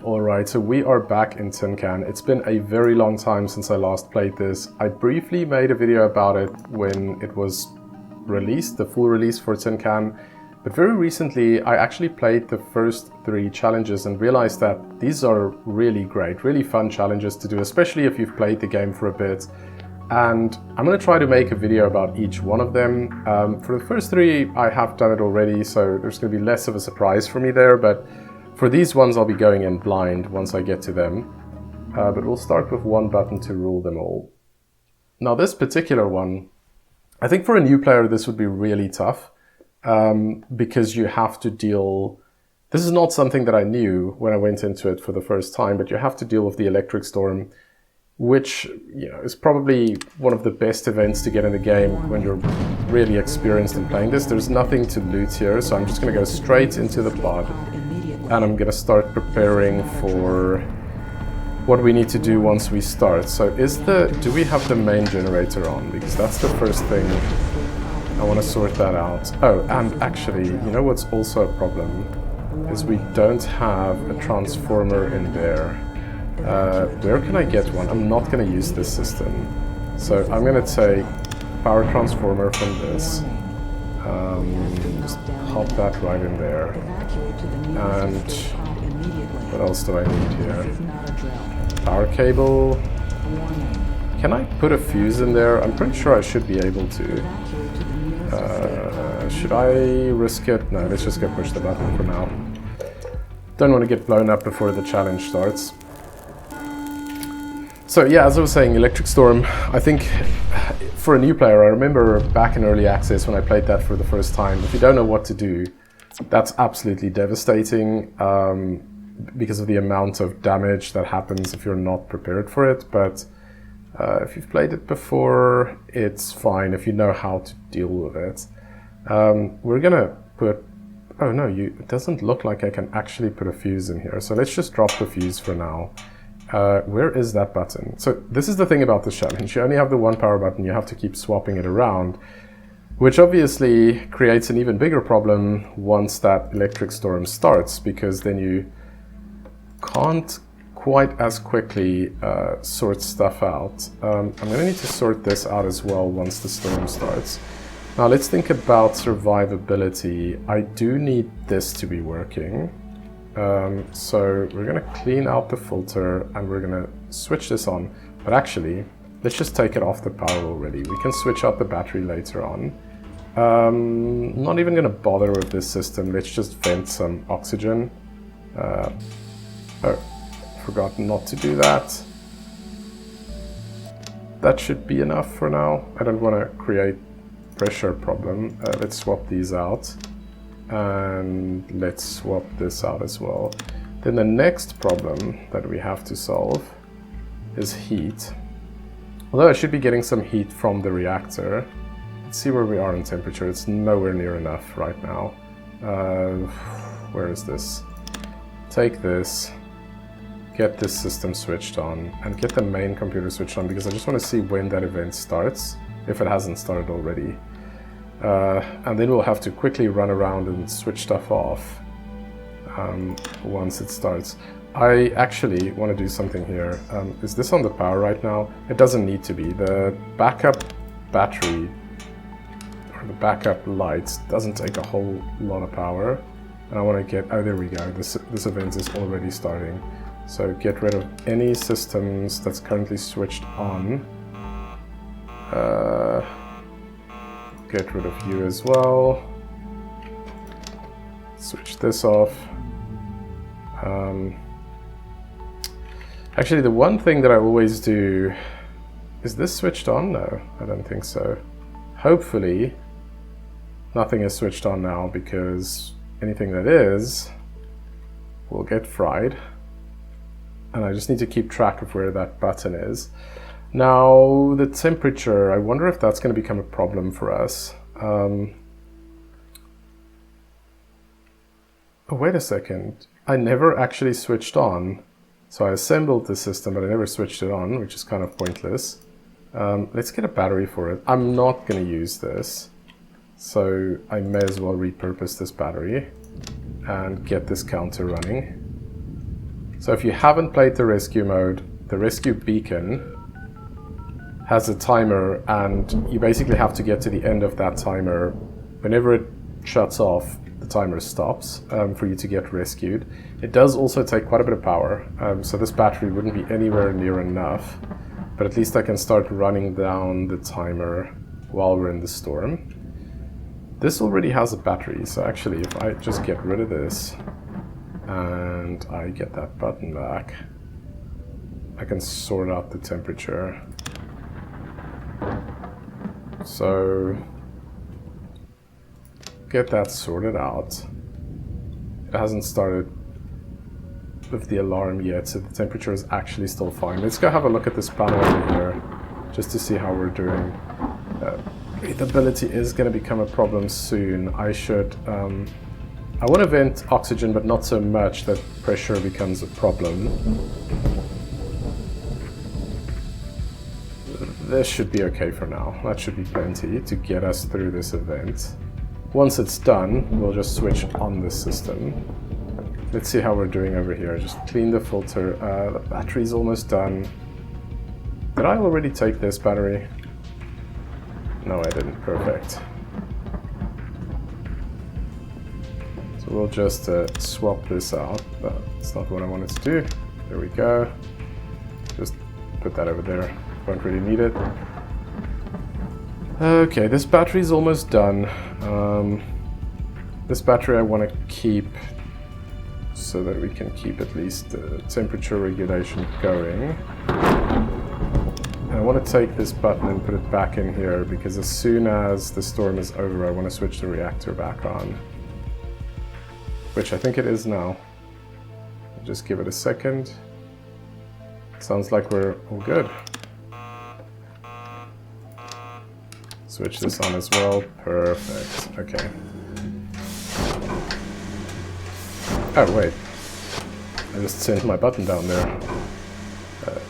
Alright, so we are back in Tin Can. It's been a very long time since I last played this. I briefly made a video about it when it was released, the full release for Tin Can. But very recently, I actually played the first 3 challenges and realized that these are really great, really fun challenges to do, especially if you've played the game for a bit. And I'm going to try to make a video about each one of them. For the first 3, I have done it already, so there's going to be less of a surprise for me there, but for these ones, I'll be going in blind once I get to them. But we'll start with one button to rule them all. Now, this particular one, I think for a new player, this would be really tough because you have to deal... This is not something that I knew when I went into it for the first time, but you have to deal with the electric storm, which is probably one of the best events to get in the game when you're really experienced in playing this. There's nothing to loot here, so I'm just going to go straight into the pod. And I'm going to start preparing for what we need to do once we start. So do we have the main generator on? Because that's the first thing. I want to sort that out. Oh, and actually, you know what's also a problem? Is we don't have a transformer in there. Where can I get one? I'm not going to use this system. So I'm going to take power transformer from this. Just hop that right in there. And what else do I need here? Power cable. Can I put a fuse in there? I'm pretty sure I should be able to. Should I risk it? No, let's just go push the button for now. Don't want to get blown up before the challenge starts. So yeah, as I was saying, Electric Storm, I think for a new player, I remember back in early access when I played that for the first time, if you don't know what to do, that's absolutely devastating because of the amount of damage that happens if you're not prepared for it. But if you've played it before, it's fine if you know how to deal with it. We're gonna put... Oh no, it doesn't look like I can actually put a fuse in here. So let's just drop the fuse for now. Where is that button? So this is the thing about this challenge. You only have the one power button. You have to keep swapping it around, which obviously creates an even bigger problem once that electric storm starts, because then you can't quite as quickly sort stuff out. I'm going to need to sort this out as well once the storm starts. Now let's think about survivability. I do need this to be working. So we're going to clean out the filter and we're going to switch this on. But actually, let's just take it off the power already. We can switch out the battery later on. Not even going to bother with this system. Let's just vent some oxygen. Oh, forgot not to do that. That should be enough for now. I don't want to create pressure problem. Let's swap these out. And let's swap this out as well. Then the next problem that we have to solve is heat. Although I should be getting some heat from the reactor. Let's see where we are in temperature. It's nowhere near enough right now. Where is this? Take this, get this system switched on, and get the main computer switched on, because I just want to see when that event starts, if it hasn't started already. And then we'll have to quickly run around and switch stuff off once it starts. I actually want to do something here. Is this on the power right now? It doesn't need to be. The backup battery or the backup lights doesn't take a whole lot of power. And I want to get... Oh, there we go. This event is already starting. So get rid of any systems that's currently switched on. Get rid of you as well. Switch this off. Actually, the one thing that I always do... Is this switched on? No, I don't think so. Hopefully, nothing is switched on now, because anything that is will get fried. And I just need to keep track of where that button is. Now, the temperature, I wonder if that's going to become a problem for us. Oh, wait a second. I never actually switched on. So I assembled the system, but I never switched it on, which is kind of pointless. Let's get a battery for it. I'm not going to use this. So I may as well repurpose this battery and get this counter running. So if you haven't played the rescue mode, the rescue beacon has a timer, and you basically have to get to the end of that timer. Whenever it shuts off, the timer stops for you to get rescued. It does also take quite a bit of power, so this battery wouldn't be anywhere near enough, but at least I can start running down the timer while we're in the storm. This already has a battery, so actually if I just get rid of this and I get that button back, I can sort out the temperature. So get that sorted out. It hasn't started with the alarm yet, so the temperature is actually still fine. Let's go have a look at this panel over here, just to see how we're doing. Breathability is going to become a problem soon. I want to vent oxygen, but not so much that pressure becomes a problem. This should be okay for now. That should be plenty to get us through this event. Once it's done, we'll just switch on the system. Let's see how we're doing over here. Just clean the filter. The battery's almost done. Did I already take this battery? No, I didn't. Perfect. So we'll just swap this out. That's not what I wanted to do. There we go. Just put that over there. Won't really need it. Okay, this battery's almost done. This battery I want to keep so that we can keep at least the temperature regulation going. And I want to take this button and put it back in here, because as soon as the storm is over, I want to switch the reactor back on. Which I think it is now. Just give it a second. Sounds like we're all good. Switch this on as well. Perfect. Okay. Oh, wait. I just sent my button down there.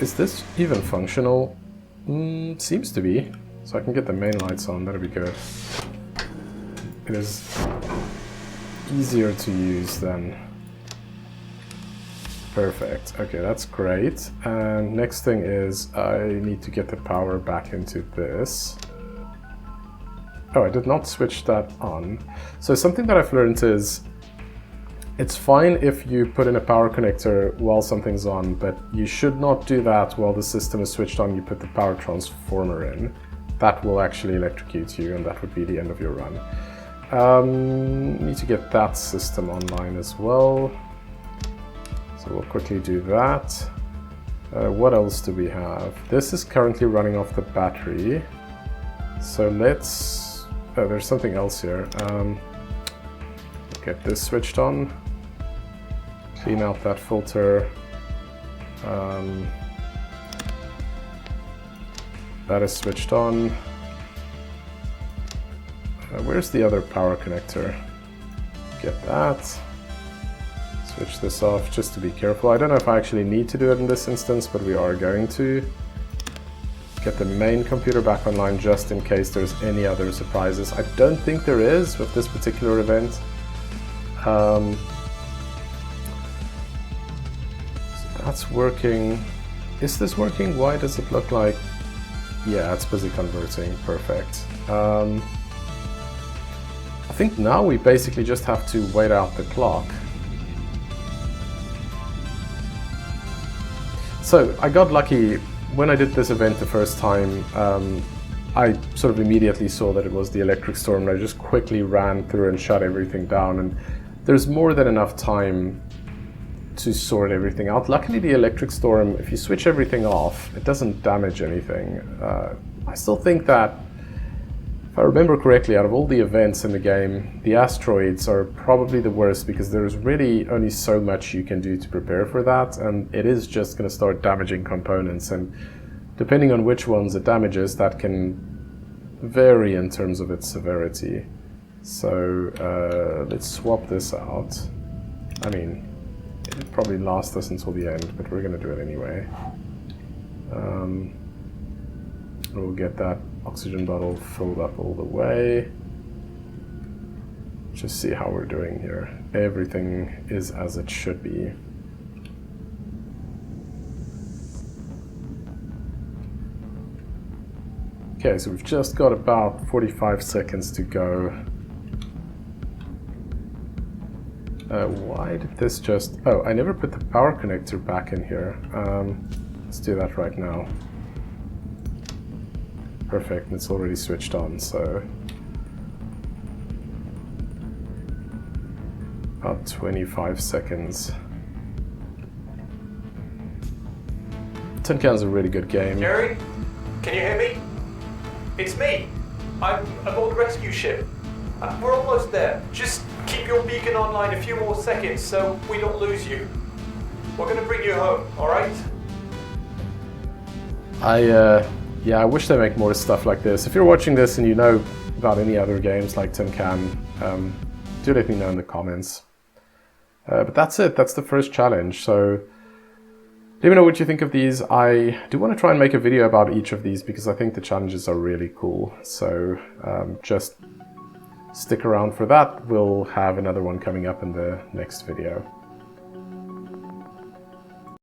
Is this even functional? Seems to be. So I can get the main lights on. That'll be good. It is easier to use than... Perfect. Okay, that's great. And next thing is I need to get the power back into this. Oh, I did not switch that on. So something that I've learned is it's fine if you put in a power connector while something's on, but you should not do that while the system is switched on. You put the power transformer in. That will actually electrocute you, and that would be the end of your run. Need to get that system online as well. So we'll quickly do that. What else do we have? This is currently running off the battery. So let's... Oh, there's something else here. Get this switched on. Clean out that filter. That is switched on. Where's the other power connector? Get that. Switch this off just to be careful. I don't know if I actually need to do it in this instance, but we are going to. Get the main computer back online just in case there's any other surprises. I don't think there is with this particular event. So that's working. Is this working? Why does it look like... Yeah, it's busy converting. Perfect. I think now we basically just have to wait out the clock. So I got lucky. When I did this event the first time, I sort of immediately saw that it was the electric storm, and I just quickly ran through and shut everything down, and there's more than enough time to sort everything out. Luckily the electric storm, if you switch everything off, it doesn't damage anything. I still think that, if I remember correctly, out of all the events in the game, the asteroids are probably the worst, because there's really only so much you can do to prepare for that, and it is just going to start damaging components, and depending on which ones it damages, that can vary in terms of its severity. So let's swap this out. I mean, it'll probably last us until the end, but we're going to do it anyway. We'll get that oxygen bottle filled up all the way. Just see how we're doing here. Everything is as it should be. Okay, so we've just got about 45 seconds to go. Why did this just... Oh, I never put the power connector back in here. Let's do that right now. Perfect, and it's already switched on, so... About 25 seconds. Tin Can's a really good game. Jerry, can you hear me? It's me. I'm aboard the rescue ship. We're almost there. Just keep your beacon online a few more seconds so we don't lose you. We're gonna bring you home, alright? Yeah, I wish they make more stuff like this. If you're watching this and you know about any other games like Tin Can, do let me know in the comments. But that's it, that's the first challenge. So let me know what you think of these. I do want to try and make a video about each of these because I think the challenges are really cool. So just stick around for that. We'll have another one coming up in the next video.